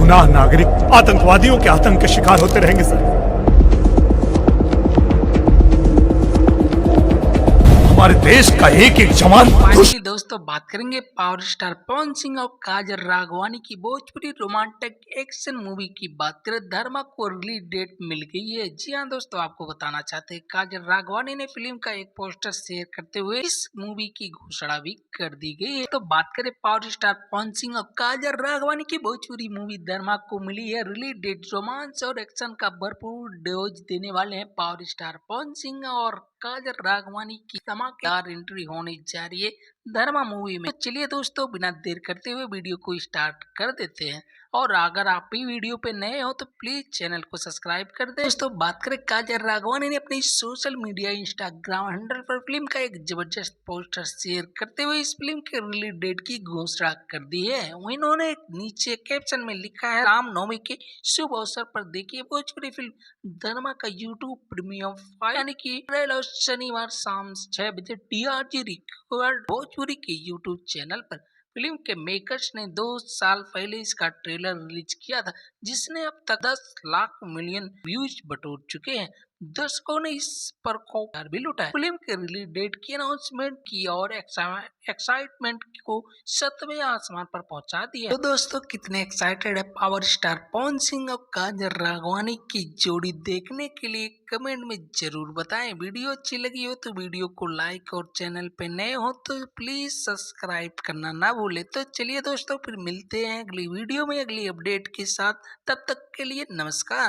बेगुनाह नागरिक आतंकवादियों के आतंक के शिकार होते रहेंगे सर। हमारे देश का एक एक जवान। फाइनली दोस्तों बात करेंगे पावर स्टार पवन सिंह और काजल राघवानी की भोजपुरी रोमांटिक एक्शन मूवी की बात करें। धर्मा को रिलीज डेट मिल गई है। जी हाँ दोस्तों, आपको बताना चाहते हैं काजल राघवानी ने फिल्म का एक पोस्टर शेयर करते हुए इस मूवी की घोषणा भी कर दी गई है। तो बात करें पावर स्टार पवन सिंह और काजल राघवानी की भोजपुरी मूवी धर्मा को मिली है रिलीज डेट। रोमांस और एक्शन का भरपूर डोज देने वाले हैं पावर स्टार पवन सिंह और काजल राघवानी की धमाकेदार एंट्री होने जा रही है धर्मा मूवी में। तो चलिए दोस्तों, बिना देर करते हुए वीडियो को स्टार्ट कर देते हैं। और अगर आप भी वीडियो पे नए हो तो प्लीज चैनल को सब्सक्राइब कर दें। दोस्तों बात करें काजल राघवानी ने अपनी सोशल मीडिया इंस्टाग्राम हैंडल पर फिल्म का एक जबरदस्त पोस्टर शेयर करते हुए इस फिल्म के रिलीज डेट की घोषणा कर दी है। इन्होंने नीचे कैप्शन में लिखा है, रामनवमी के शुभ अवसर पर देखिए भोजपुरी फिल्म धर्मा का यूट्यूब प्रीमियम यानी कि शनिवार शाम 6 बजे DRG रिकॉर्ड भोजपुरी के यूट्यूब चैनल पर। फिल्म के मेकर्स ने 2 साल पहले इसका ट्रेलर रिलीज किया था, जिसने अब तक 10 लाख मिलियन व्यूज बटोर चुके हैं। दर्शकों ने इस पर खूब भी लुटाया। फिल्म के रिलीज डेट की अनाउंसमेंट की और एक्साइटमेंट को 7वें आसमान पर पहुंचा दिया। तो दोस्तों कितने एक्साइटेड है पावर स्टार पवन सिंह और काजल राघवानी की जोड़ी देखने के लिए कमेंट में जरूर बताएं। वीडियो अच्छी लगी हो तो वीडियो को लाइक और चैनल पे नए हो तो प्लीज सब्सक्राइब करना ना भूले। तो चलिए दोस्तों, फिर मिलते हैं अगली वीडियो में अगली अपडेट के साथ। तब तक के लिए नमस्कार।